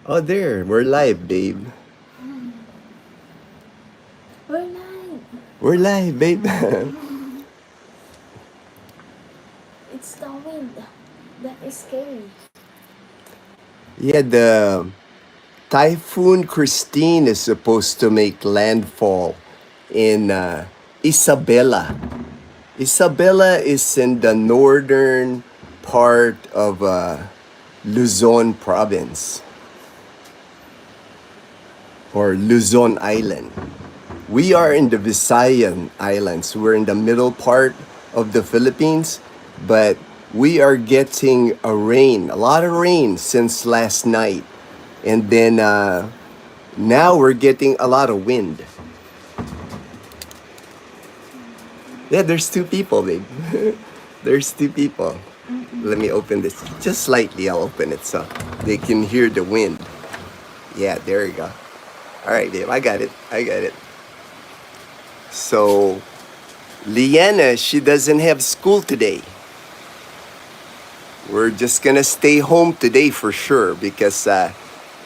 Oh, there. We're live, babe. We're live. We're live, babe. It's the wind. That is scary. Yeah, the Typhoon Christine is supposed to make landfall in Isabela. Isabela is in the northern part of Luzon province or Luzon Island. We are in the Visayan Islands. We're in the middle part of the Philippines, but we are getting a lot of rain since last night. And then now we're getting a lot of wind. Yeah, there's two people, babe. There's two people. Let me open this just slightly. I'll open it so they can hear the wind. Yeah, there you go. All right, babe. I got it. I got it. So, Liana, she doesn't have school today. We're just gonna stay home today for sure because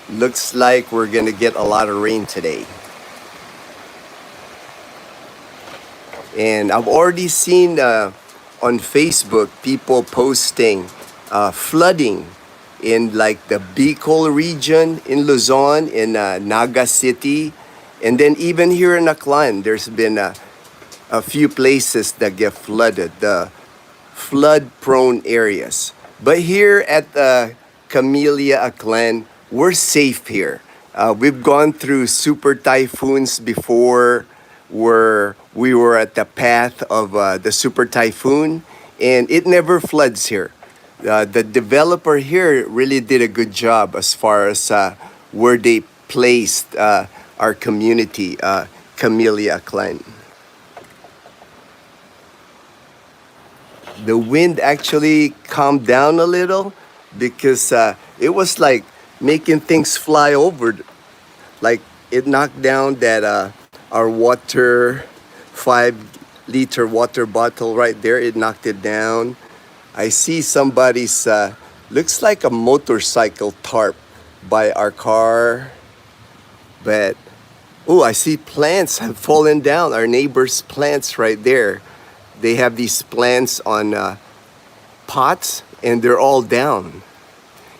looks like we're gonna get a lot of rain today. And I've already seen on Facebook people posting flooding in like the Bicol region in Luzon, in Naga City, and then even here in Aklan, there's been a few places that get flooded, the flood-prone areas. But here at Camellia Aklan, we're safe here. We've gone through super typhoons before where we were at the path of the super typhoon, and it never floods here. The developer here really did a good job as far as where they placed our community, Camellia Clan. The wind actually calmed down a little because it was like making things fly over. Like it knocked down that our water, 5 liter water bottle right there. It knocked it down. I see somebody's, looks like a motorcycle tarp by our car. But, oh, I see plants have fallen down. Our neighbor's plants right there. They have these plants on pots and they're all down.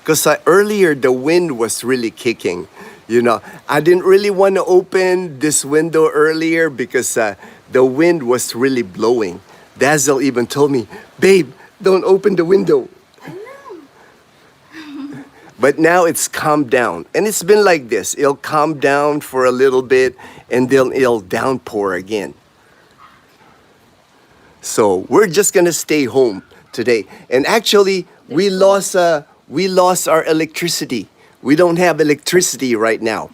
Because earlier the wind was really kicking. You know, I didn't really want to open this window earlier because the wind was really blowing. Dazel even told me, babe, don't open the window. I know. But now it's calmed down. And it's been like this. It'll calm down for a little bit and then it'll downpour again. So we're just gonna stay home today. And actually, we lost our electricity. We don't have electricity right now.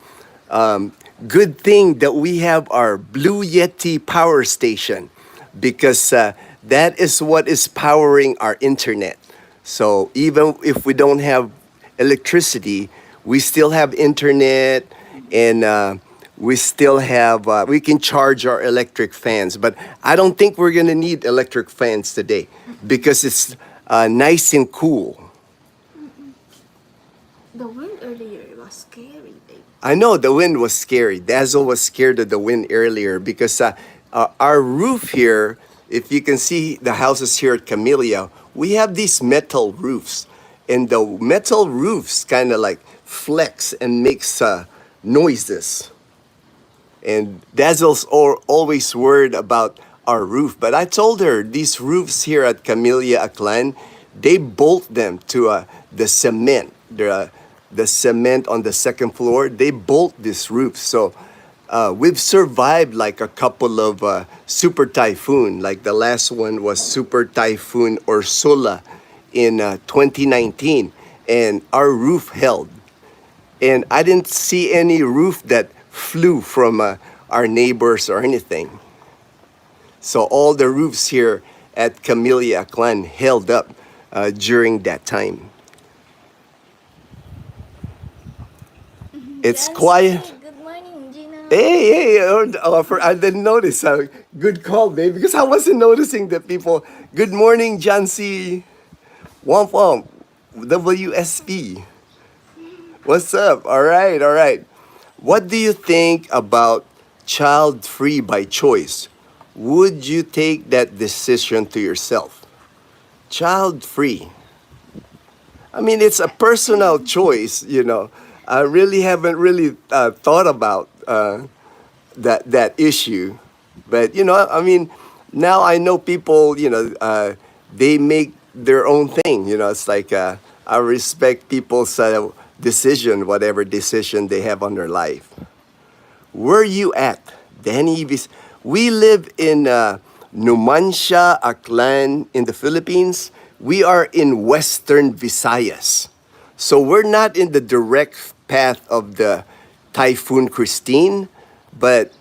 Good thing that we have our Blue Yeti power station because that is what is powering our internet. So even if we don't have electricity, we still have internet and we still have, we can charge our electric fans. But I don't think we're gonna need electric fans today because it's nice and cool. The wind earlier was scary, babe. I know the wind was scary. Dazzle was scared of the wind earlier because our roof here, if you can see the houses here at Camellia, we have these metal roofs. And the metal roofs kind of like flex and makes noises. And Dazzle's always worried about our roof. But I told her these roofs here at Camellia Aklan, they bolt them to the cement. The cement on the second floor, they bolt this roof. So we've survived like a couple of super typhoon. Like the last one was Super Typhoon Ursula in 2019. And our roof held. And I didn't see any roof that flew from our neighbors or anything. So all the roofs here at Camellia Clan held up during that time. It's quiet. Good morning, Gina. Hey, I didn't notice. Good call, babe, because I wasn't noticing that people. Good morning, Jancy. Womp womp. WSP. What's up? All right, all right. What do you think about child free by choice? Would you take that decision to yourself? Child free. I mean, it's a personal choice. I really haven't really thought about that issue, but I mean, now I know people. They make their own thing. It's like I respect people's decision, whatever decision they have on their life. Where you at, Danny? We live in Numancia, Aklan, in the Philippines. We are in Western Visayas. So we're not in the direct path of the Typhoon Christine, but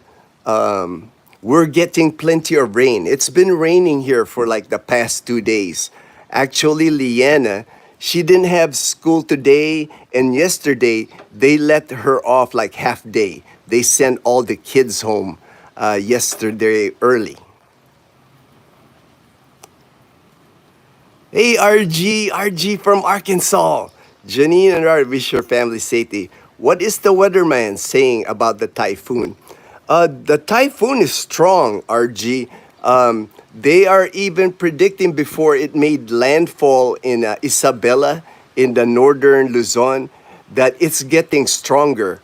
we're getting plenty of rain. It's been raining here for like the past 2 days. Actually, Liana, she didn't have school today, and yesterday they let her off like half day. They sent all the kids home yesterday early. Hey, RG from Arkansas. Janine and I wish your family safety. What is the weatherman saying about the typhoon? The typhoon is strong, RG. They are even predicting before it made landfall in Isabela in the northern Luzon that it's getting stronger.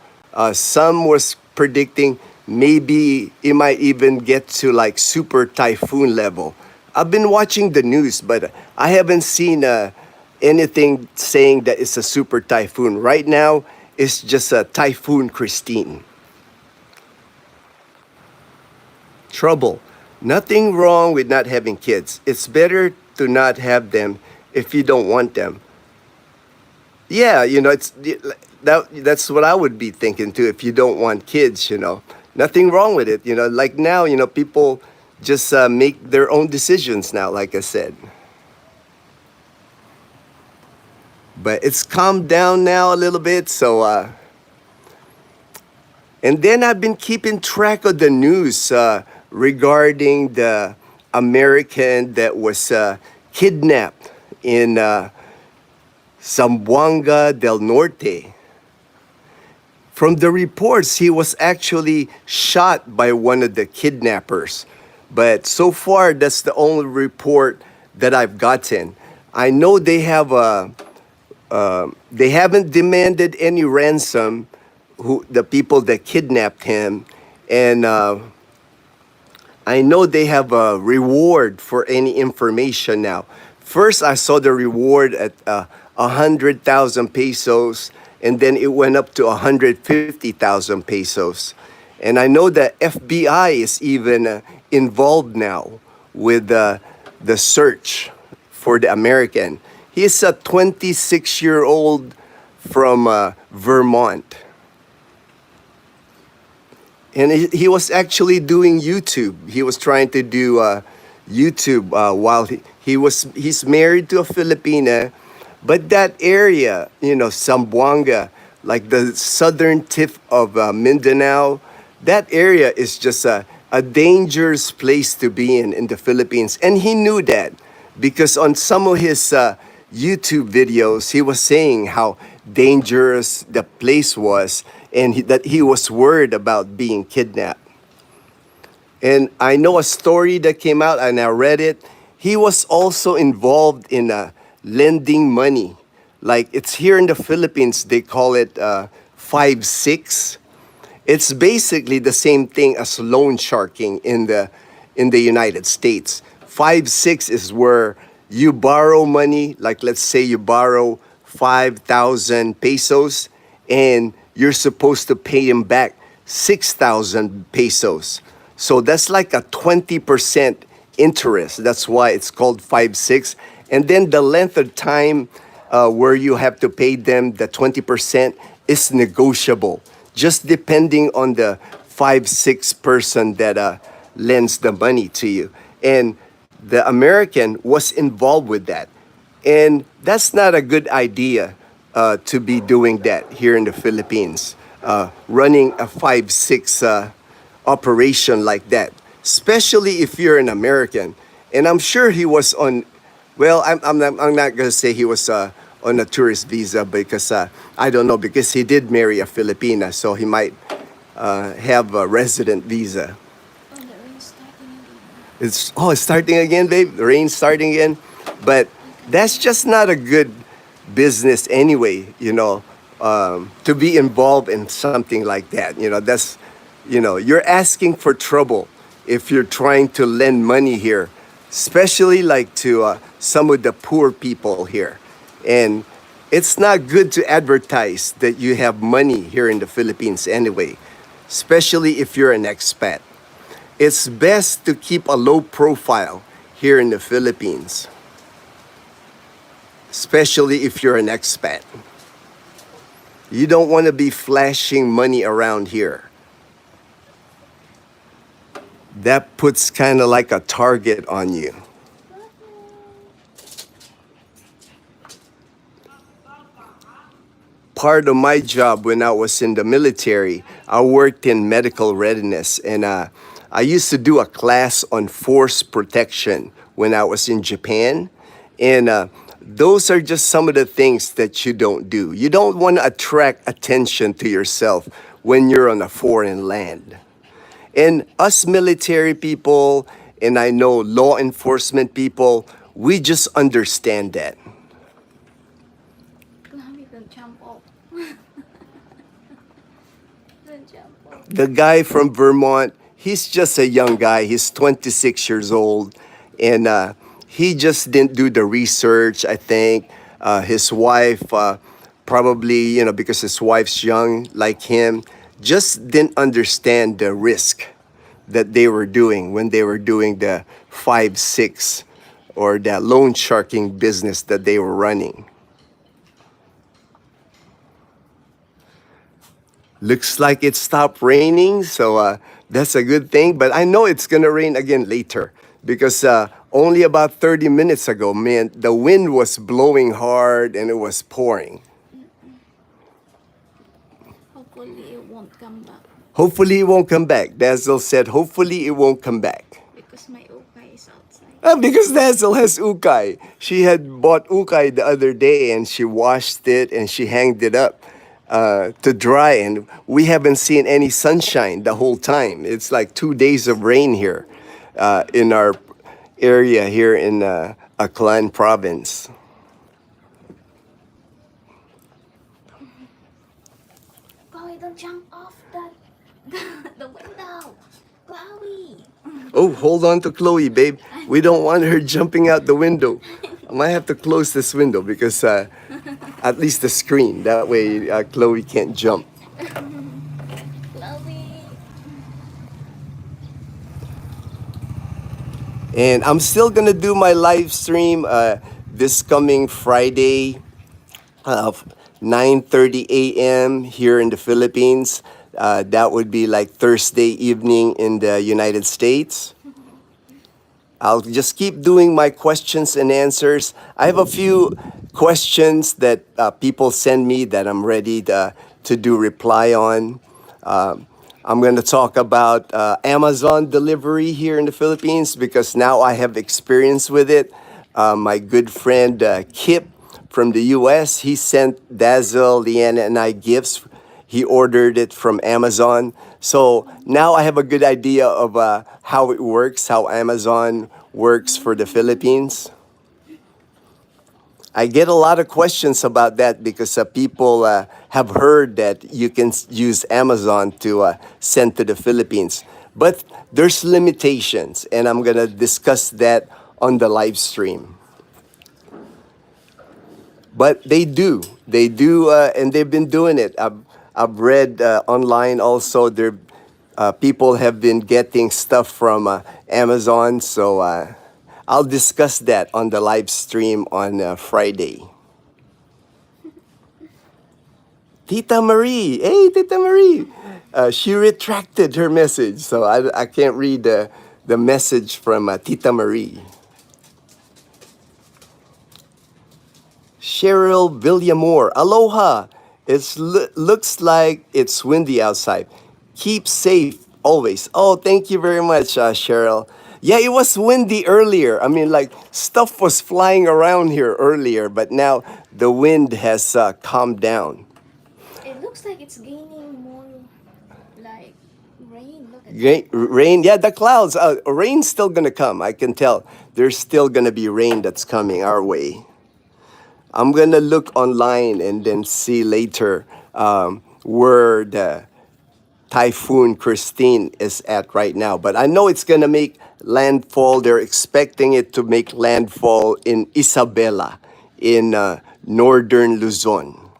Some was predicting maybe it might even get to like super typhoon level. I've been watching the news, but I haven't seen anything saying that it's a super typhoon. Right now, it's just a Typhoon Christine. Trouble. Nothing wrong with not having kids. It's better to not have them if you don't want them. Yeah, that's what I would be thinking too. If you don't want kids, nothing wrong with it. Like now, people just make their own decisions now. Like I said, but it's calmed down now a little bit. So, and then I've been keeping track of the news regarding the American that was kidnapped in Zamboanga del Norte. From the reports, he was actually shot by one of the kidnappers. But so far, that's the only report that I've gotten. I know they haven't demanded any ransom, the people that kidnapped him, and I know they have a reward for any information now. First, I saw the reward at 100,000 pesos, and then it went up to 150,000 pesos. And I know the FBI is even involved now with the search for the American. He's a 26-year-old from Vermont. And he was actually doing YouTube. He was trying to do YouTube while he's married to a Filipina. But that area, Zamboanga, like the southern tip of Mindanao, that area is just a dangerous place to be in the Philippines. And he knew that because on some of his YouTube videos, he was saying how dangerous the place was and that he was worried about being kidnapped. And I know a story that came out and I read it. He was also involved in lending money. Like it's here in the Philippines, they call it 5-6. It's basically the same thing as loan sharking in the United States. 5-6 is where you borrow money, like let's say you borrow 5,000 pesos and you're supposed to pay him back 6,000 pesos. So that's like a 20% interest. That's why it's called 5-6. And then the length of time where you have to pay them the 20% is negotiable, just depending on the 5-6 person that lends the money to you. And the American was involved with that. And that's not a good idea to be doing that here in the Philippines, running a 5-6 operation like that, especially if you're an American. And I'm sure he was on, well, I'm not going to say he was on a tourist visa because I don't know, because he did marry a Filipina, so he might have a resident visa. Oh, the rain's starting again. It's starting again, babe. The rain's starting again, but I can that's feel just not a good business anyway. To be involved in something like that. You're asking for trouble if you're trying to lend money here, especially like to some of the poor people here, and it's not good to advertise that you have money here in the Philippines anyway, especially if you're an expat. It's best to keep a low profile here in the Philippines, especially if you're an expat. You don't want to be flashing money around here. That puts kind of like a target on you. Part of my job when I was in the military, I worked in medical readiness, and I used to do a class on force protection when I was in Japan. And those are just some of the things that you don't do. You don't want to attract attention to yourself when you're on a foreign land. And us military people, and I know law enforcement people, we just understand that. Chloe, don't jump off. Don't jump off. The guy from Vermont, he's just a young guy. He's 26 years old, and he just didn't do the research. I think his wife, probably because his wife's young like him, just didn't understand the risk that they were doing when they were doing the 5-6 or that loan sharking business that they were running. Looks like it stopped raining, so that's a good thing. But I know it's gonna rain again later because only about 30 minutes ago, man, the wind was blowing hard and it was pouring. Hopefully it won't come back Hopefully it won't come back. Dazel said, hopefully it won't come back. because my ukay is outside. Because Dazel has ukay. She had bought ukay the other day and she washed it and she hanged it up to dry. And we haven't seen any sunshine the whole time. It's like 2 days of rain here in our area here in Aklan province. Chloe, don't jump off the window. Chloe. Oh, hold on to Chloe, babe. We don't want her jumping out the window. I might have to close this window because at least the screen. That way Chloe can't jump. Chloe. And I'm still gonna do my live stream this coming Friday, 9:30 a.m. here in the Philippines. That would be like Thursday evening in the United States. I'll just keep doing my questions and answers. I have a few questions that people send me that I'm ready to do reply on. I'm going to talk about Amazon delivery here in the Philippines because now I have experience with it. My good friend Kip from the US, he sent Dazel, Leanna, and I gifts. He ordered it from Amazon. So now I have a good idea of how it works, how Amazon works for the Philippines. I get a lot of questions about that because people have heard that you can use Amazon to send to the Philippines. But there's limitations, and I'm going to discuss that on the live stream. But they do, and they've been doing it. I've read online also. People have been getting stuff from Amazon, so I'll discuss that on the live stream on Friday. Tita Marie, hey Tita Marie, she retracted her message, so I can't read the message from Tita Marie. Cheryl Villamore, aloha. It looks like it's windy outside. Keep safe always. Oh, thank you very much, Cheryl. Yeah, it was windy earlier. I mean, like stuff was flying around here earlier, but now the wind has calmed down. It looks like it's gaining more like rain. Look at that. Rain, yeah, the clouds. Rain's still gonna come. I can tell. There's still gonna be rain that's coming our way. I'm gonna look online and then see later where the Typhoon Christine is at right now. But I know it's gonna make landfall. They're expecting it to make landfall in Isabela, in northern Luzon.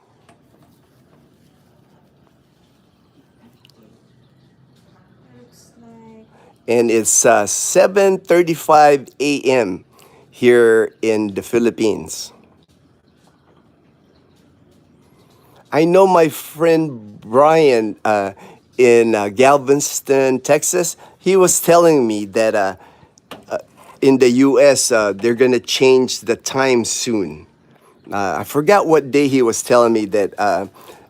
Looks like And it's 7:35 a.m. here in the Philippines. I know my friend Brian in Galveston, Texas. He was telling me that in the U.S. They're gonna change the time soon. I forgot what day he was telling me that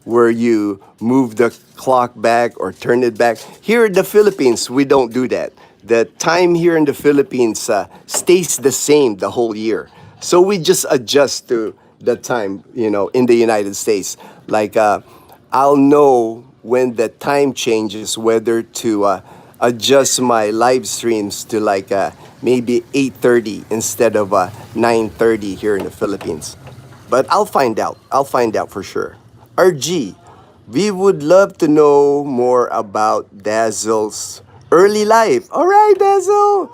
where you move the clock back or turn it back. Here in the Philippines, we don't do that. The time here in the Philippines stays the same the whole year. So we just adjust to the time, in the United States. Like, I'll know when the time changes whether to adjust my live streams to like maybe 8:30 instead of 9:30 here in the Philippines. But I'll find out. I'll find out for sure. RG, we would love to know more about Dazzle's early life. All right, Dazzle.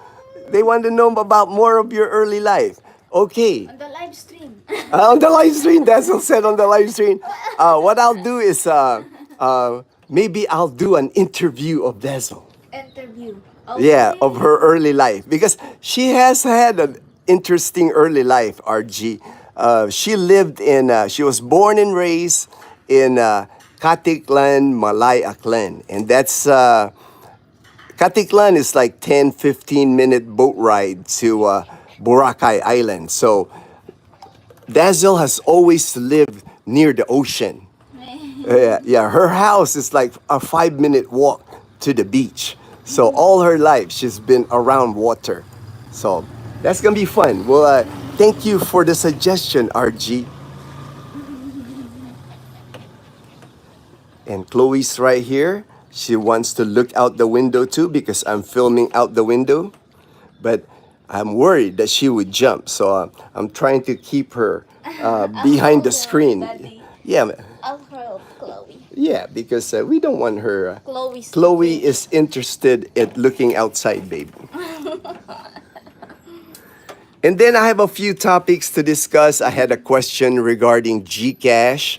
They want to know about more of your early life. Okay. on the live stream. On the live stream, Dazzle said on the live stream. What I'll do is maybe I'll do an interview of Dazzle. Interview. Yeah, Okay. of her early life because she has had an interesting early life. RG, she was born and raised in Katiklan, Malay Aklan, and that's Katiklan is like 10-15 minute boat ride to Boracay Island. So Dazzle has always lived near the ocean. Yeah, her house is like a 5 minute walk to the beach. So all her life she's been around water. So that's gonna be fun. Well, thank you for the suggestion, RG. And Chloe's right here. She wants to look out the window too because I'm filming out the window. But I'm worried that she would jump. So I'm trying to keep her behind the screen. Daddy. Yeah, I'll help Chloe. yeah, because we don't want her. Chloe's Chloe is interested in looking outside, baby. And then I have a few topics to discuss. I had a question regarding Gcash.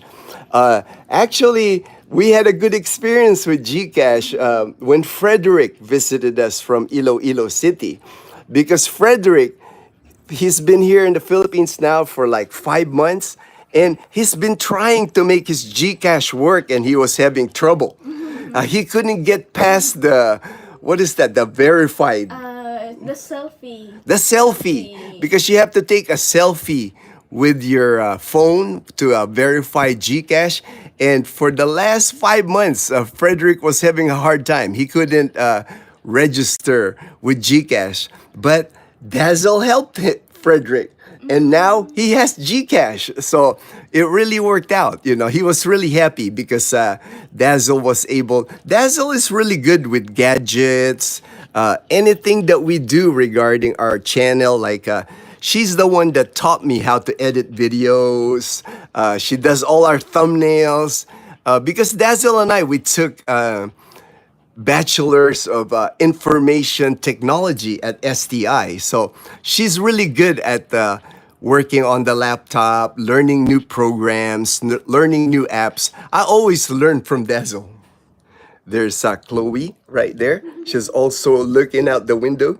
Actually, we had a good experience with Gcash when Frederick visited us from Iloilo City. Because Frederick, he's been here in the Philippines now for like 5 months. And he's been trying to make his Gcash work and he was having trouble. He couldn't get past what is that? The verified. The selfie. The selfie. Because you have to take a selfie with your phone to verify Gcash. And for the last 5 months, Frederick was having a hard time. He couldn't register with Gcash. But Dazzle helped Frederick. And now he has Gcash. So it really worked out. He was really happy because Dazzle was able. Dazzle is really good with gadgets, anything that we do regarding our channel. Like she's the one that taught me how to edit videos. She does all our thumbnails. Because Dazzle and I, we took bachelor's of information technology at STI. So she's really good at working on the laptop, learning new programs, learning new apps. I always learn from Dazzle. There's Chloe right there. She's also looking out the window.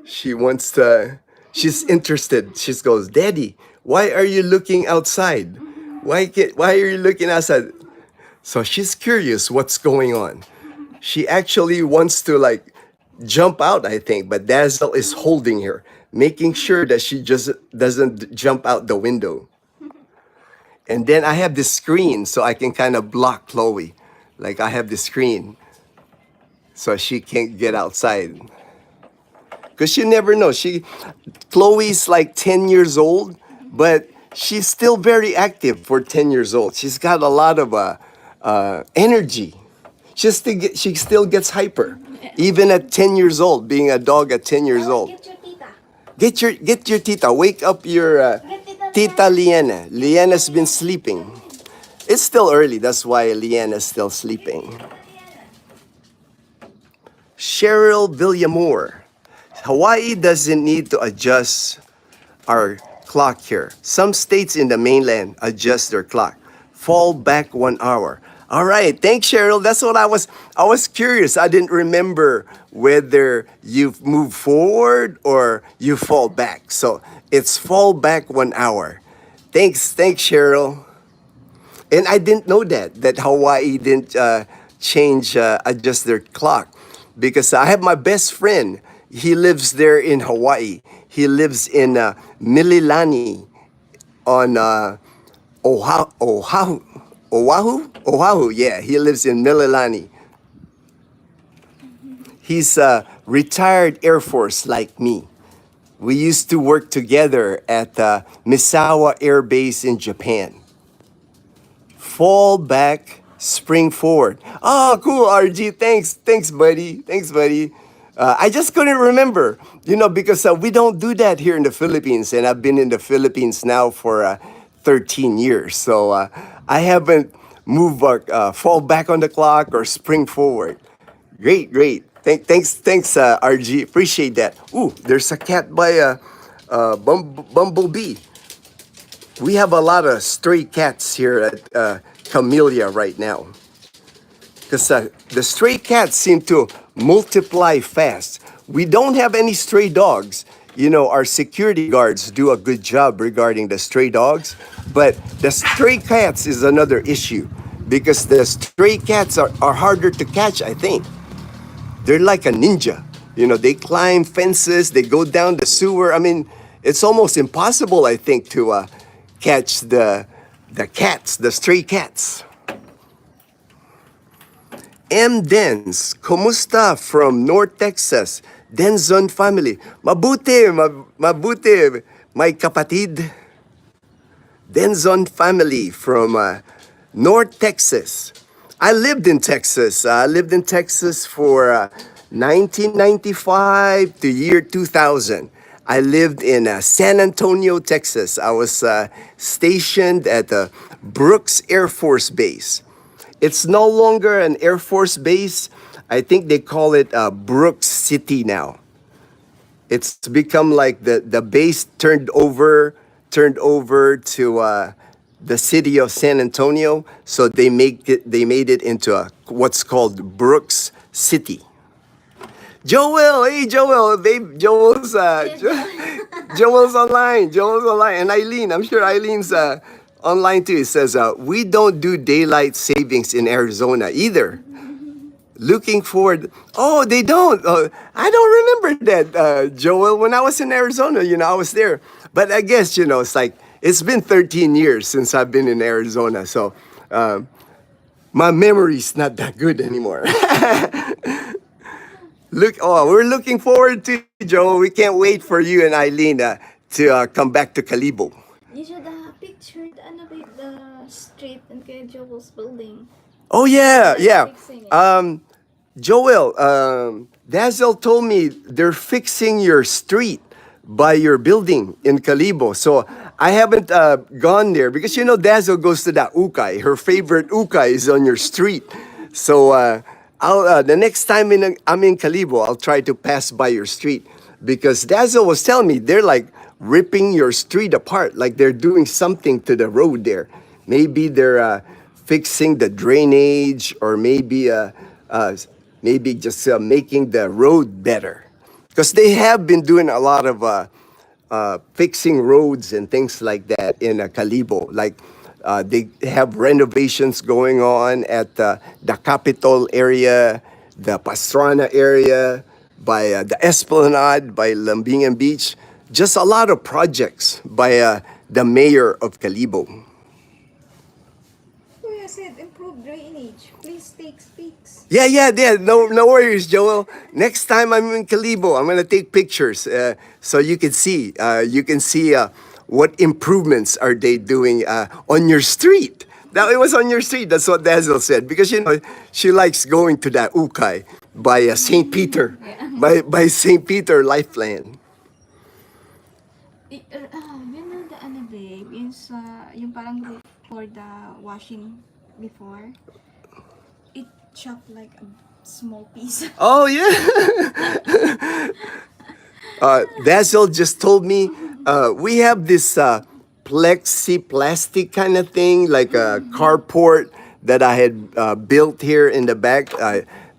She's interested. She goes, Daddy, why are you looking outside? Why are you looking outside? So she's curious what's going on. She actually wants to like jump out, I think, but Dazzle is holding her, making sure that she just doesn't jump out the window. And then I have this screen so I can kind of block Chloe. Like I have the screen so she can't get outside. because you never know. Chloe's like 10 years old, but she's still very active for 10 years old. She's got a lot of energy. She still gets hyper, even at 10 years old, being a dog at 10 years old. Get your tita. Get your tita. Wake up your Get tita. tita Liana. Liana's been sleeping. It's still early. That's why Liana's still sleeping. Cheryl Villamore. Hawaii doesn't need to adjust our clock here. Some states in the mainland adjust their clock. Fall back 1 hour. All right, thanks, Cheryl. That's what I was curious. I didn't remember whether you move forward or you fall back. So it's fall back 1 hour. Thanks, Cheryl. And I didn't know that Hawaii didn't adjust their clock, because I have my best friend. He lives there in Hawaii. He lives in Mililani on Oahu. Yeah, he lives in Mililani. He's a retired Air Force like me. We used to work together at Misawa Air Base in Japan. Fall back, spring forward. Oh, cool, RG. Thanks, buddy. I just couldn't remember, because we don't do that here in the Philippines, and I've been in the Philippines now for 13 years. So I haven't moved fall back on the clock or spring forward. Great. Thanks, RG. Appreciate that. Ooh, there's a cat by Bumblebee. We have a lot of stray cats here at Camellia right now, because the stray cats seem to multiply fast. We don't have any stray dogs. Our security guards do a good job regarding the stray dogs, but the stray cats is another issue, because the stray cats are harder to catch, I think. They're like a ninja. They climb fences, they go down the sewer. I mean, it's almost impossible, I think, to catch the stray cats. M. Denz, kumusta from North Texas? Denzon family. Mabuti, my kapatid. Denzon family from North Texas. I lived in Texas. I lived in Texas for 1995 to year 2000. I lived in San Antonio, Texas. I was stationed at the Brooks Air Force Base. It's no longer an Air Force base. I think they call it Brooks City now. It's become like the base turned over to the city of San Antonio. So they made it into what's called Brooks City. Joel, hey Joel, babe, Joel's online, and Eileen. I'm sure Eileen's online too. It says we don't do daylight savings in Arizona either. Looking forward. Oh, they don't. I don't remember that, Joel. When I was in Arizona, I was there. But I guess it's like it's been 13 years since I've been in Arizona, so my memory's not that good anymore. We're looking forward to it, Joe. We can't wait for you and Eileen to come back to Calibo. You should have pictured the street in Kuya Joel's building. Oh yeah. Fixing it. Joel, Dazel told me they're fixing your street by your building in Calibo. So I haven't gone there because Dazel goes to that ukay. Her favorite ukay is on your street. So the next time I'm in Calibo, I'll try to pass by your street, because Dazzle was telling me they're like ripping your street apart, like they're doing something to the road there. Maybe they're fixing the drainage, or maybe just making the road better, because they have been doing a lot of fixing roads and things like that in Calibo. Like they have renovations going on at the Capitol area, the Pastrana area, by the Esplanade, by Lambingan Beach. Just a lot of projects by the mayor of Calibo. Kuya said improved drainage. page. Please take pics. Yeah. No worries, Joel. Next time I'm in Kalibo, I'm gonna take pictures so you can see. What improvements are they doing on your street. Now it was on your street. That's what Dazzle said because she likes going to that ukay by Saint Peter, Yeah. by Saint Peter Lifeline. You know the ano babe, yung parang roof for the washing before, it chopped like a small piece. Oh yeah. Dazzle just told me we have this plexi plastic kind of thing, like a carport that I had built here in the back.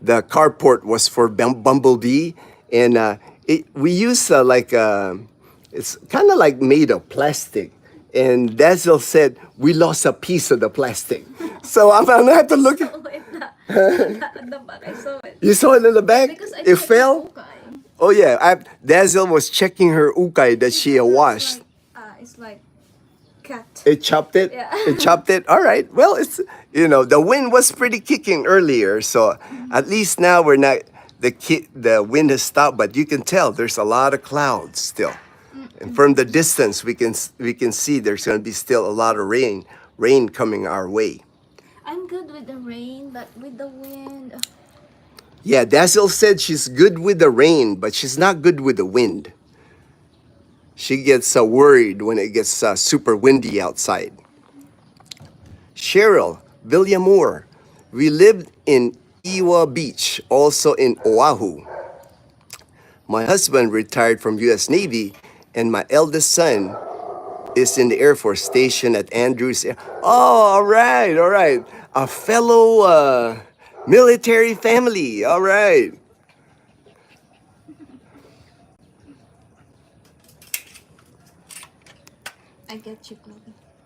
The carport was for Bumblebee, and we use it's kind of like made of plastic. And Dazzle said we lost a piece of the plastic, so I'm gonna have to look. At the back, I saw it. You saw it in the back? Because I It checked fell. the ukay. Oh yeah, Dazzle was checking her ukay that she washed. It's like cat. It chopped it. Yeah. It chopped it. All right. Well, it's the wind was pretty kicking earlier, so at least now we're not the wind has stopped, but you can tell there's a lot of clouds still, and from the distance we can see there's going to be still a lot of rain coming our way. I'm good with the rain, but with the wind, Yeah, Dazzle said she's good with the rain, but she's not good with the wind. She gets worried when it gets super windy outside. Cheryl, Villamore, we lived in Iwa Beach, also in Oahu. My husband retired from U.S. Navy, and my eldest son is in the Air Force station at Andrews Air. Oh, all right. A fellow military family. All right. I get you, Chloe.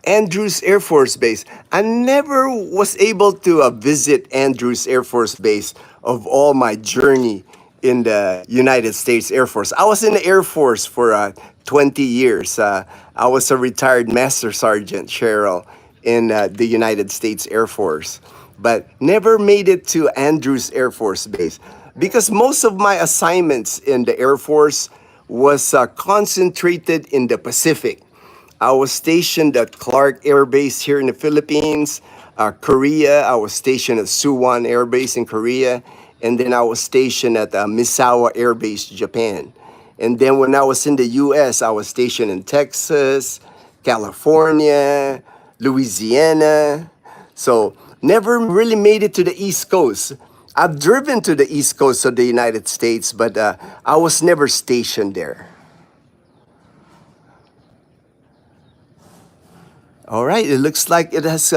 Andrews Air Force Base. I never was able to visit Andrews Air Force Base of all my journey in the United States Air Force. I was in the Air Force for 20 years. I was a retired Master Sergeant, Cheryl, in the United States Air Force, but never made it to Andrews Air Force Base because most of my assignments in the Air Force was concentrated in the Pacific. I was stationed at Clark Air Base here in the Philippines. Korea, I was stationed at Suwon Air Base in Korea. And then I was stationed at Misawa Air Base, Japan. And then when I was in the U.S., I was stationed in Texas, California, Louisiana. So never really made it to the East Coast. I've driven to the East Coast of the United States, but I was never stationed there. All right, it looks like it has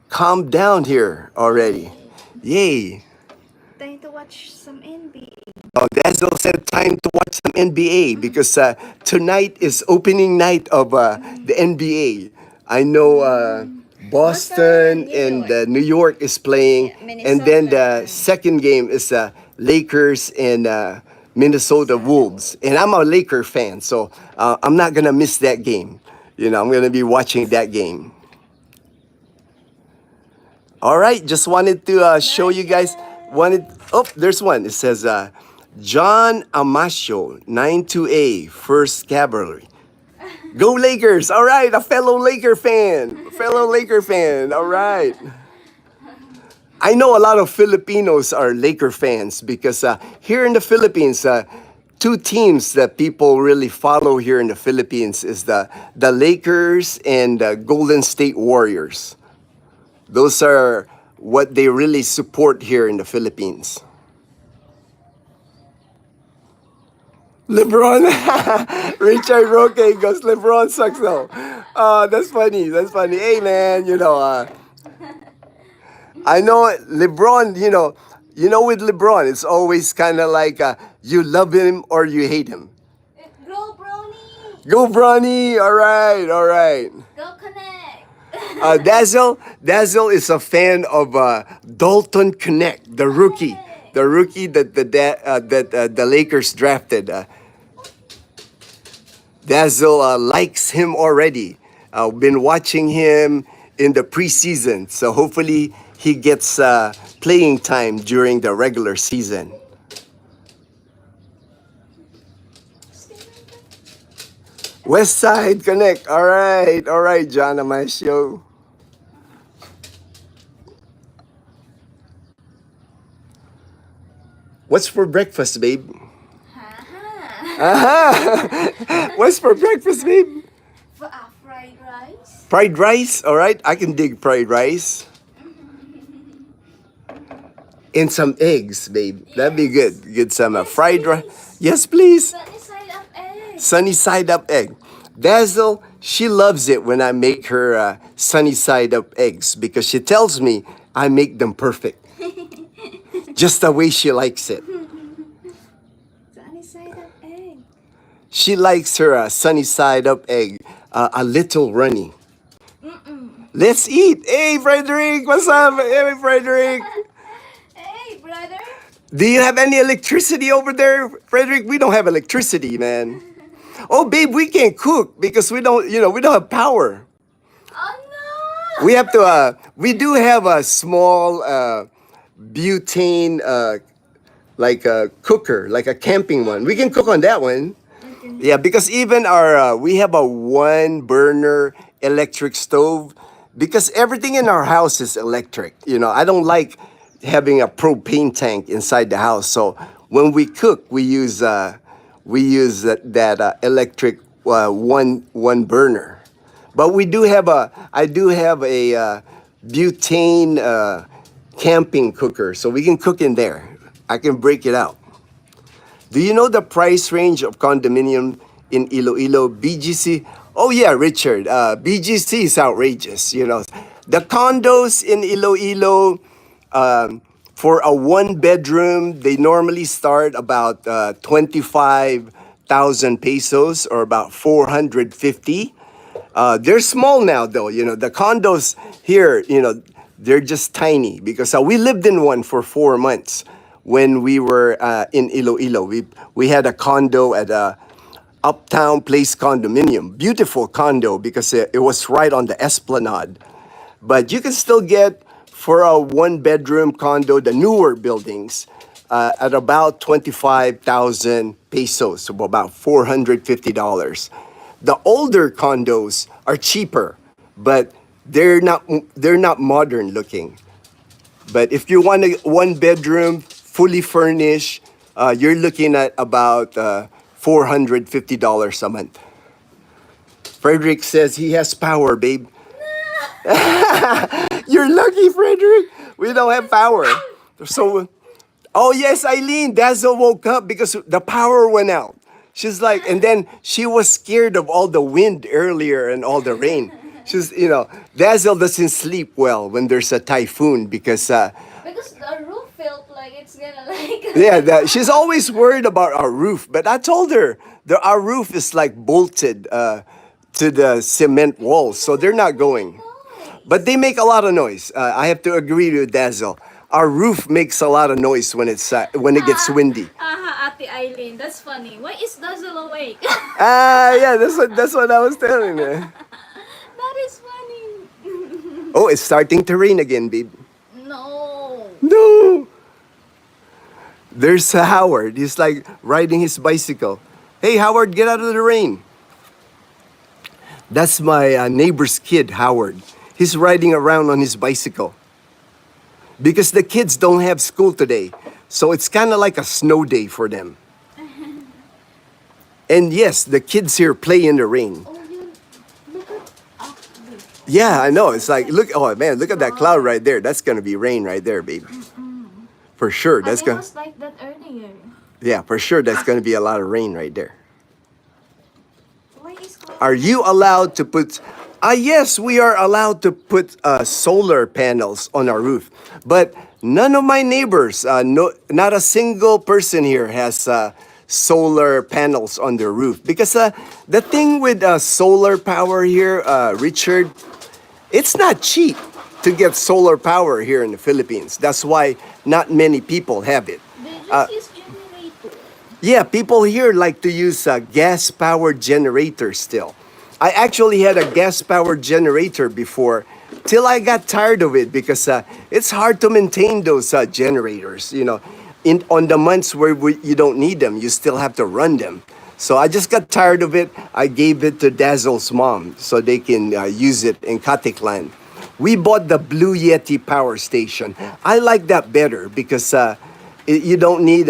calmed down here already. Yay. Time to watch some NBA. Oh, Dazzle said time to watch some NBA because tonight is opening night of the NBA. I know Boston Boston, and New New York is playing, Yeah, and then the Minnesota. second game is Lakers and Minnesota Wolves. And I'm a Laker fan, so I'm not gonna miss that game. I'm gonna be watching that game. All right, just wanted to show you guys. There's one. It says John Amasio, 92A, 1st Cavalry. Go Lakers! All right, a fellow Laker fan. All right. I know a lot of Filipinos are Laker fans because here in the Philippines, two teams that people really follow here in the Philippines is the Lakers and the Golden State Warriors. Those are what they really support here in the Philippines. LeBron, Richard Roque goes, LeBron sucks though. That's funny. Hey man, I know LeBron, with LeBron, it's always kind of like you love him or you hate him. Go Brownie! Go Bronny! All right. Go Connect! Dazzle is a fan of Dalton Connect, the rookie that the Lakers drafted. Dazzle likes him already. Been watching him in the preseason, so hopefully he gets playing time during the regular season. West Side Connect. All right, John Amasio. What's for breakfast, babe? Aha. What's for breakfast, babe? Fried rice. Fried rice. All right, I can dig fried rice. And some eggs, babe. That'd be good. Get some Yes, fried rice. please. Yes, please. Sunny side up egg. Sunny side up egg. Dazzle, she loves it when I make her sunny side up eggs because she tells me I make them perfect. Just the way she likes it. Sunny side up egg. She likes her sunny side up egg a little runny. Let's eat. Hey, Frederick, what's up? Hey, Frederick. Hey, brother. Do you have any electricity over there, Frederick? We don't have electricity, man. Oh, babe, we can't cook because we don't have power. Oh no. We have to. We do have a small butane like a cooker, like a camping one. We can cook on that one. Okay. Yeah, because even our we have a one burner electric stove because everything in our house is electric. I don't like having a propane tank inside the house. So when we cook, we use that electric one burner. But I do have a butane camping cooker, so we can cook in there. I can break it out. Do you know the price range of condominium in Iloilo, BGC? Oh yeah, Richard. BGC is outrageous. The condos in Iloilo for a one bedroom, they normally start about 25,000 pesos or about 450. They're small now, though. The condos here, they're just tiny because we lived in one for 4 months when we were in Iloilo. We had a condo at Uptown Place condominium. Beautiful condo because it was right on the Esplanade. But you can still get for a one bedroom condo, the newer buildings, at about 25,000 pesos, so about $450. The older condos are cheaper, but they're not modern looking. But if you want a one bedroom, fully furnished, you're looking at about $450 a month. Frederick says he has power, babe. You're lucky, Frederick. We don't have power. So, oh yes, Eileen, Dazzle woke up because the power went out. She's like, and then she was scared of all the wind earlier and all the rain. Dazzle doesn't sleep well when there's a typhoon because Because the roof felt like it's gonna like. yeah, she's always worried about our roof. But I told her our roof is like bolted to the cement walls, so they're not going. But they make a lot of noise. I have to agree with Dazzle. Our roof makes a lot of noise when it gets windy. Ate Eileen, that's funny. Why is Dazzle awake? Yeah, that's what I was telling her. That is funny. Oh, it's starting to rain again, babe. No. No. There's Howard. He's like riding his bicycle. Hey, Howard, get out of the rain. That's my neighbor's kid, Howard. He's riding around on his bicycle. Because the kids don't have school today. So it's kind of like a snow day for them. And yes, the kids here play in the rain. Oh, you look at up there. Yeah, I know. It's like, oh man, look at that cloud right there. That's going to be rain right there, baby. For sure. That's It going was like that earlier. Yeah, for sure. That's going to be a lot of rain right there. Why is cloud? Are you allowed to put... yes, we are allowed to put solar panels on our roof. But none of my neighbors, not a single person here has solar panels on their roof. Because the thing with solar power here, Richard, it's not cheap to get solar power here in the Philippines. That's why not many people have it. They just use generator. Yeah, people here like to use a gas-powered generator still. I actually had a gas-powered generator before till I got tired of it because it's hard to maintain those generators. On the months where you don't need them, you still have to run them. So I just got tired of it. I gave it to Dazel's mom so they can use it in Katiklan. We bought the Blue Yeti power station. I like that better because you don't need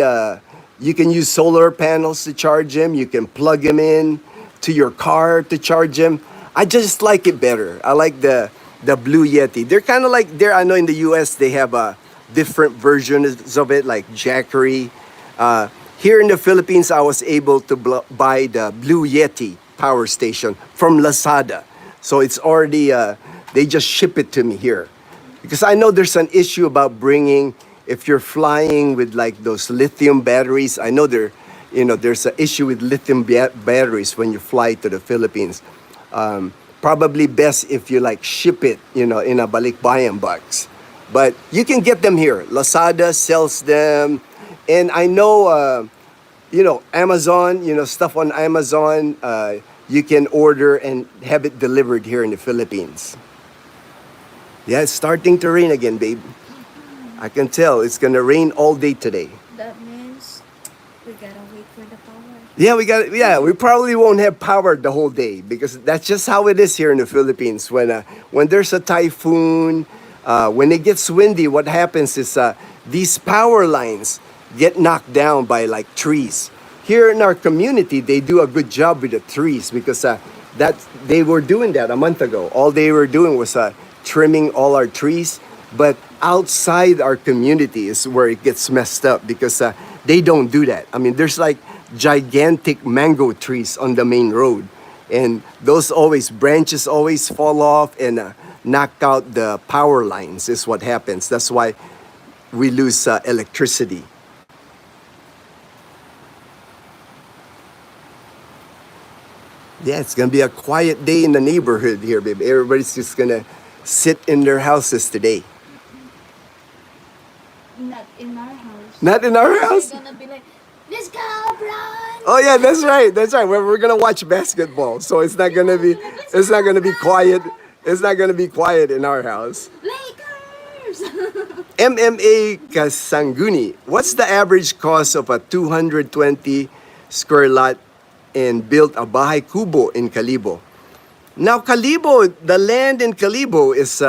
you can use solar panels to charge them. You can plug them in to your car to charge them. I just like it better. I like the Blue Yeti. They're kind of like I know in the U.S. they have different versions of it, like Jackery. Here in the Philippines, I was able to buy the Blue Yeti power station from Lazada. So it's already, they just ship it to me here. Because I know there's an issue about bringing, if you're flying with like those lithium batteries, I know there's an issue with lithium batteries when you fly to the Philippines. Probably best if you like ship it, in a balikbayan box. But you can get them here. Lazada sells them. And I know, Amazon, stuff on Amazon, you can order and have it delivered here in the Philippines. Yeah, it's starting to rain again, babe. I can tell it's going to rain all day today. That means we gotta wait for the power. Yeah, we probably won't have power the whole day because that's just how it is here in the Philippines. When there's a typhoon, when it gets windy, what happens is these power lines get knocked down by like trees. Here in our community, they do a good job with the trees because they were doing that a month ago. All they were doing was trimming all our trees. But outside our community is where it gets messed up because they don't do that. I mean, there's like gigantic mango trees on the main road. And those branches always fall off and knock out the power lines is what happens. That's why we lose electricity. Yeah, it's going to be a quiet day in the neighborhood here, babe. Everybody's just going to sit in their houses today. Not in our house. Not in our house? We're gonna be like, let's go, Bron! Oh yeah, that's right. We're going to watch basketball. So it's not going to be quiet. It's not going to be quiet in our house. Lakers! MMA Kasanguni. What's the average cost of a 220 square lot and built a bahay kubo in Kalibo? Now, Kalibo, the land in Kalibo is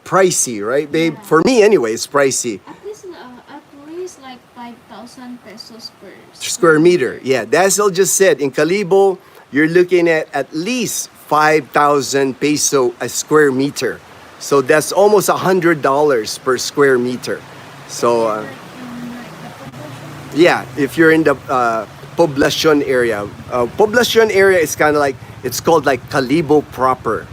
pricey, right, babe? Yeah. For me, anyway, it's pricey. At least like 5,000 pesos per Square meter. Yeah, Dazel just said in Kalibo, you're looking at least 5,000 peso a square meter. So that's almost $100 per square meter. So, yeah, if you're in the Poblacion area. Poblacion area is kind of like, it's called like Kalibo proper.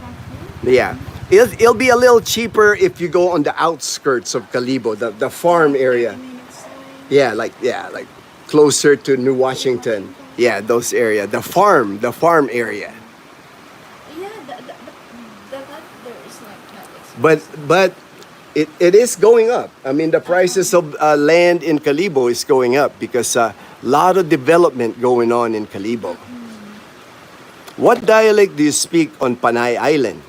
Yeah. It'll be a little cheaper if you go on the outskirts of Kalibo, the farm area. Yeah, like closer to New Washington. Yeah, those area. The farm area. Yeah, the lot there is like not expensive. But it is going up. I mean, the prices of land in Kalibo is going up because a lot of development going on in Kalibo. What dialect do you speak on Panay Island?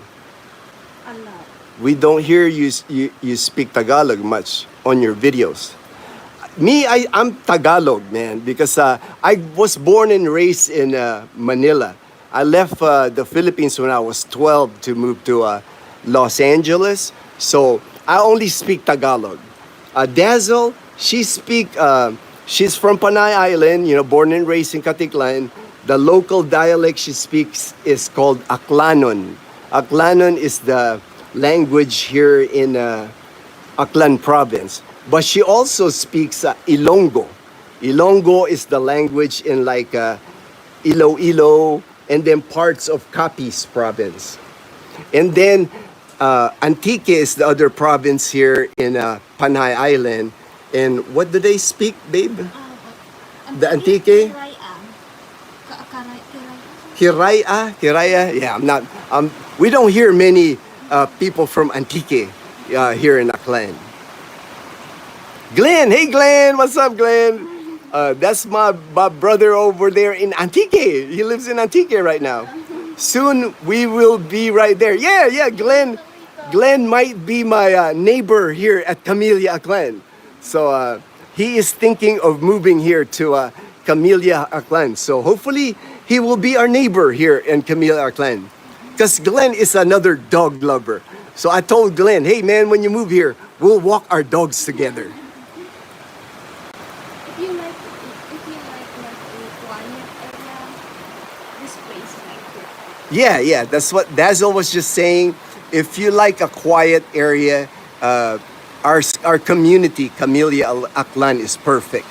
A lot. We don't hear you speak Tagalog much on your videos. Me, I'm Tagalog, man, because I was born and raised in Manila. I left the Philippines when I was 12 to move to Los Angeles. So I only speak Tagalog. Dazel, she's from Panay Island, born and raised in Katiklan. The local dialect she speaks is called Aklanon. Aklanon is the language here in Aklan province. But she also speaks Ilonggo. Ilonggo is the language in like Iloilo and then parts of Capiz province. And then Antique is the other province here in Panay Island. And what do they speak, babe? The Antique? Kiraya. Yeah, we don't hear many people from Antique here in Aklan. Glenn, hey Glenn, what's up, Glenn? That's my brother over there in Antique. He lives in Antique right now. Soon we will be right there. Yeah, Glenn Glenn might be my neighbor here at Camellia Aklan. So he is thinking of moving here to Camellia Aklan. So hopefully he will be our neighbor here in Camellia Aklan. Because Glenn is another dog lover. So I told Glenn, hey man, when you move here, we'll walk our dogs together. If you like a quiet area, this place like it. Yeah, that's what Dazel was just saying. If you like a quiet area, our community, Camellia Aklan, is perfect.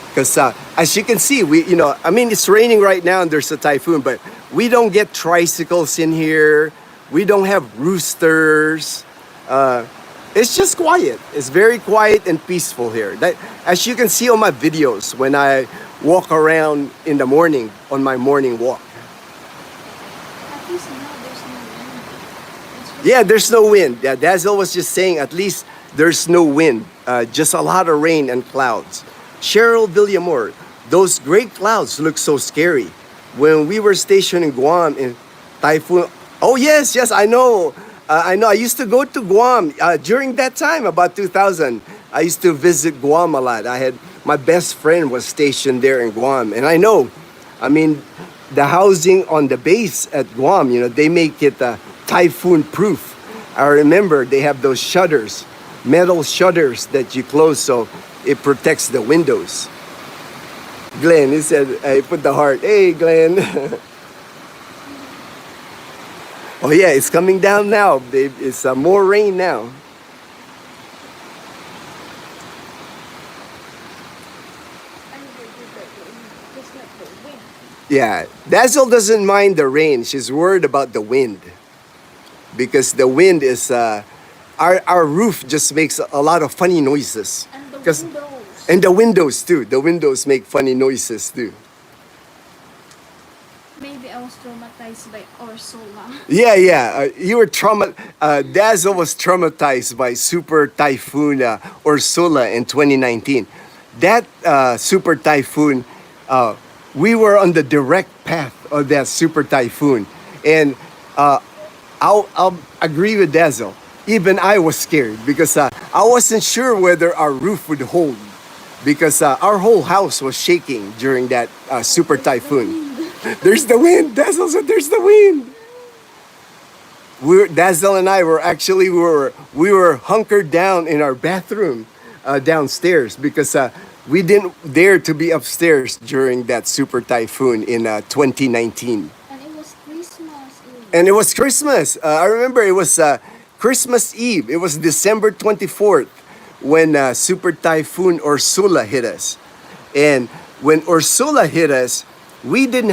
Because as you can see, it's raining right now and there's a typhoon, but we don't get tricycles in here. We don't have roosters. It's just quiet. It's very quiet and peaceful here. As you can see on my videos, when I walk around in the morning on my morning walk. At least now there's no wind. Yeah, there's no wind. Yeah, Dazel was just saying at least there's no wind. Just a lot of rain and clouds. Cheryl Villamor, those great clouds look so scary. When we were stationed in Guam in Typhoon. Oh yes, I know. I used to go to Guam during that time, about 2000. I used to visit Guam a lot. My best friend was stationed there in Guam, and I know. The housing on the base at Guam, they make it typhoon proof. I remember they have those shutters, metal shutters that you close so it protects the windows. Glenn, he said, I put the heart. Hey, Glenn. Oh yeah, it's coming down now, babe. It's more rain now. Just like the wind. Yeah, Dazzle doesn't mind the rain. She's worried about the wind. Because the wind is, our roof just makes a lot of funny noises. And the 'Cause- windows. And the windows too. The windows make funny noises too. Maybe I was traumatized by Ursula. Yeah. You were Dazzle was traumatized by Super Typhoon Ursula in 2019. That Super Typhoon, we were on the direct path of that Super Typhoon. And I'll agree with Dazzle. Even I was scared because I wasn't sure whether our roof would hold. Because our whole house was shaking during that Super Typhoon. There's the wind. Dazzle said, "There's the wind." Dazzle and I were actually we were hunkered down in our bathroom downstairs because we didn't dare to be upstairs during that Super Typhoon in 2019. And it was Christmas Eve. And it was Christmas. I remember it was Christmas Eve. It was December 24th when Super Typhoon Ursula hit us. And when Ursula hit us, we did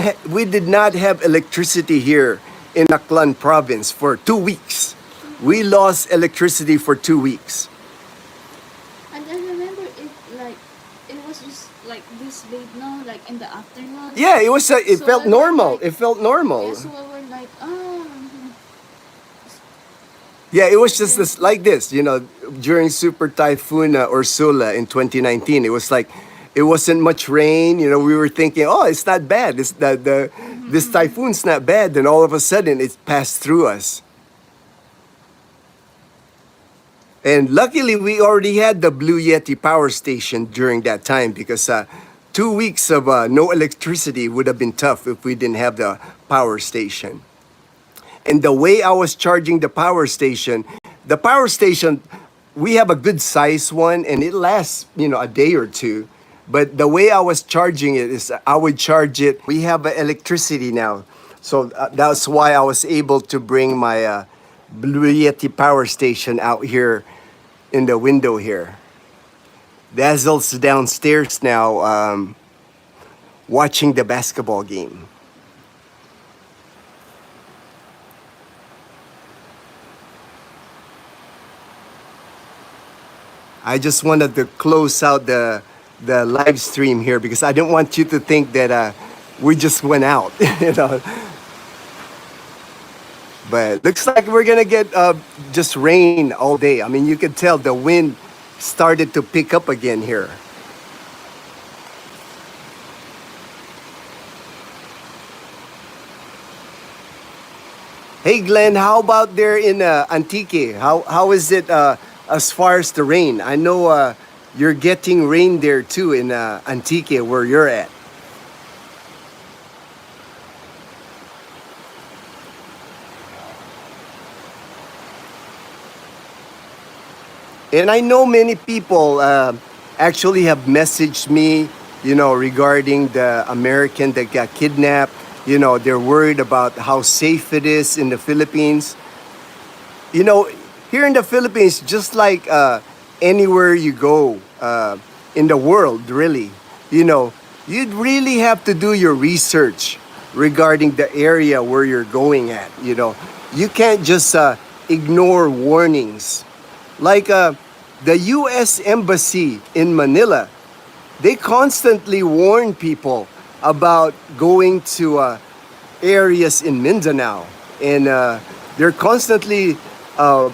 not have electricity here in Aklan province for 2 weeks. We lost electricity for 2 weeks. And I remember it was just like this late now, like in the afternoon. Yeah, it was. It So felt I was normal. like- It felt normal. Yeah, so we were like, oh. Yeah, it was just like this, during Super Typhoon Ursula in 2019. It was like, it wasn't much rain. We were thinking, oh, it's not bad. This typhoon's not bad. Then all of a sudden, it passed through us. And luckily, we already had the Blue Yeti power station during that time because 2 weeks of no electricity would have been tough if we didn't have the power station. And the way I was charging the power station, we have a good size one and it lasts, a day or two. But the way I was charging it is I would charge it. We have electricity now. So that's why I was able to bring my Blue Yeti power station out here in the window here. Dazzle's downstairs now watching the basketball game. I just wanted to close out the live stream here because I didn't want you to think that we just went out, But looks like we're gonna get just rain all day. You can tell the wind started to pick up again here. Hey Glenn, how about there in Antique? How is it as far as the rain? I know you're getting rain there too in Antique where you're at. And I know many people actually have messaged me, regarding the American that got kidnapped. They're worried about how safe it is in the Philippines. You know, Here in the Philippines, just like anywhere you go in the world, really, you'd really have to do your research regarding the area where you're going at. You can't just ignore warnings. Like the U.S. Embassy in Manila, they constantly warn people about going to areas in Mindanao, and they're constantly uh,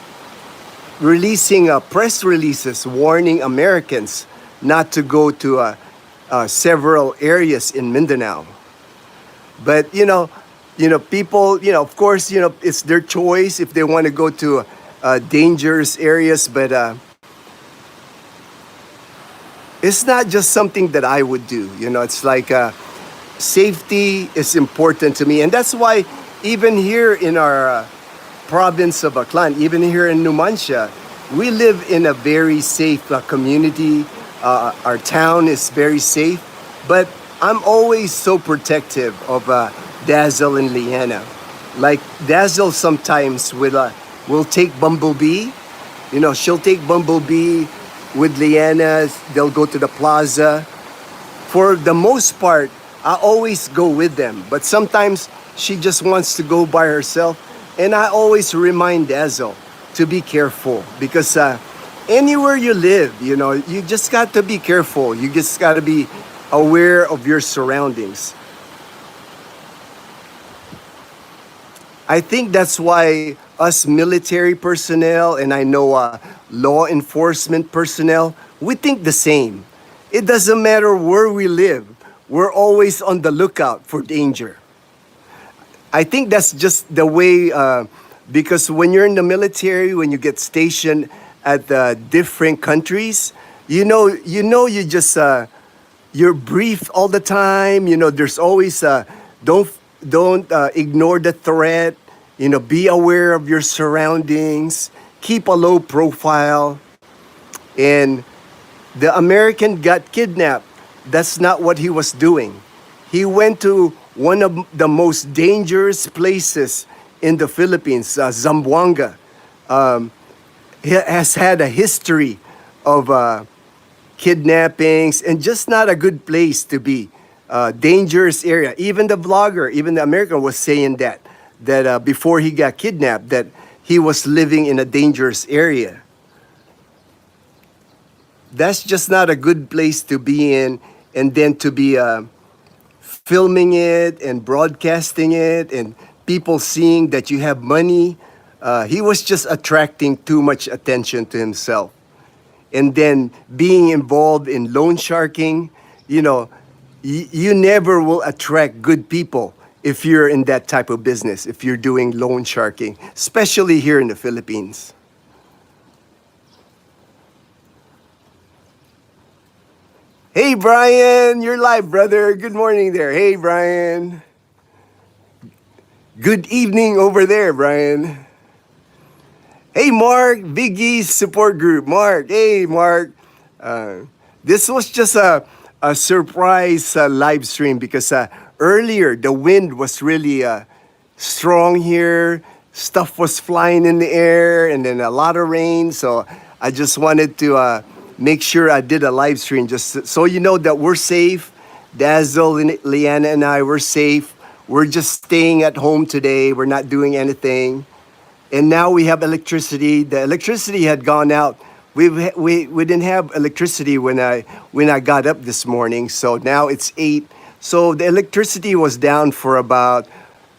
releasing press releases warning Americans not to go to several areas in Mindanao. But people, of course, it's their choice if they want to go to dangerous areas. But it's not just something that I would do. It's like safety is important to me, and that's why even here in our province of Aklan, even here in Numancia, we live in a very safe community. Our town is very safe, but I'm always so protective of Dazel and Leanna. Like Dazel sometimes will take Bumblebee. She'll take Bumblebee with Leanna. They'll go to the plaza. For the most part, I always go with them, but sometimes she just wants to go by herself. And I always remind Dazzle to be careful because anywhere you live, you just got to be careful. You just got to be aware of your surroundings. I think that's why us military personnel and I know law enforcement personnel, we think the same. It doesn't matter where we live, we're always on the lookout for danger. I think that's just the way, because when you're in the military, when you get stationed at different countries, you just you're briefed all the time. There's always don't ignore the threat. Be aware of your surroundings. Keep a low profile. And the American got kidnapped. That's not what he was doing. He went to one of the most dangerous places in the Philippines, Zamboanga. He has had a history of kidnappings and just not a good place to be. Dangerous area. Even the vlogger, even the American was saying that before he got kidnapped, that he was living in a dangerous area. That's just not a good place to be in, and then to be filming it and broadcasting it and people seeing that you have money. He was just attracting too much attention to himself. And then being involved in loan sharking, you never will attract good people if you're in that type of business, if you're doing loan sharking, especially here in the Philippines. Hey, Brian, you're live, brother. Good morning there. Hey, Brian. Good evening over there, Brian. Hey, Mark, Biggie's support group. Mark, hey, Mark. This was just a surprise live stream because earlier the wind was really strong here. Stuff was flying in the air and then a lot of rain. So I just wanted to make sure I did a live stream just so you know that we're safe. Dazzle and Leanna and I were safe. We're just staying at home today. We're not doing anything. And now we have electricity. The electricity had gone out. We didn't have electricity when I got up this morning. So now it's 8. So the electricity was down for about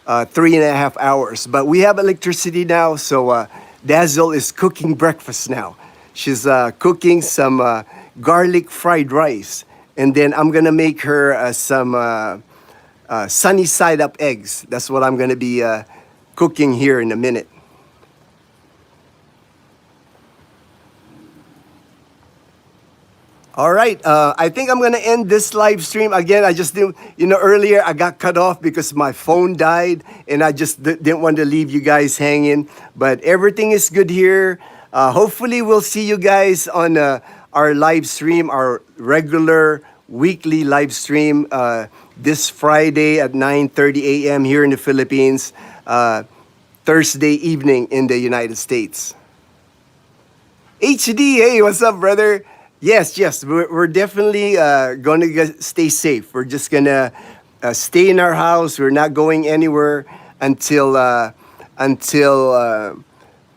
3.5 hours. But we have electricity now. So Dazzle is cooking breakfast now. She's cooking some garlic fried rice. And then I'm going to make her some sunny side up eggs. That's what I'm going to be cooking here in a minute. All right, I think I'm gonna end this live stream again. I just didn't, earlier I got cut off because my phone died, and I just didn't want to leave you guys hanging. But everything is good here. Hopefully, we'll see you guys on our live stream, our regular weekly live stream this Friday at 9:30 a.m. here in the Philippines, Thursday evening in the United States. HD, hey, what's up, brother? Yes, we're definitely going to stay safe. We're just going to stay in our house. We're not going anywhere until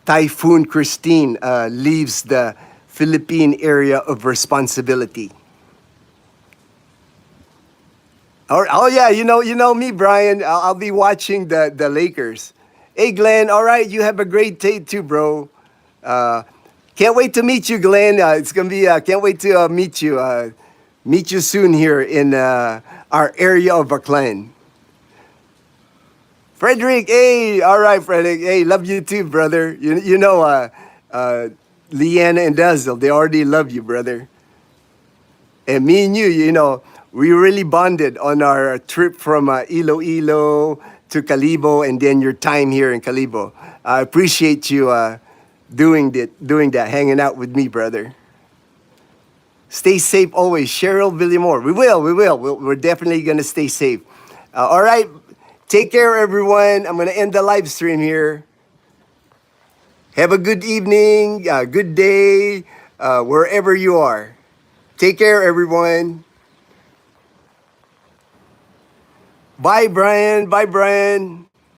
Typhoon Christine leaves the Philippine area of responsibility. Oh yeah, you know me, Brian. I'll be watching the Lakers. Hey, Glenn. All right, you have a great day too, bro. Can't wait to meet you, Glenn. It's gonna be. Can't wait to meet you. Meet you soon here in our area of Aklan. Frederick, hey, all right, Frederick. Hey, love you too, brother. Leanna and Dazel, they already love you, brother. And me and you, we really bonded on our trip from Iloilo to Calibo, and then your time here in Calibo. I appreciate you doing that, hanging out with me, brother. Stay safe always, Cheryl Villamore. We will. We're definitely gonna stay safe. All right, take care, everyone. I'm gonna end the live stream here. Have a good evening, good day, wherever you are. Take care, everyone. Bye, Brian. Bye, Brian.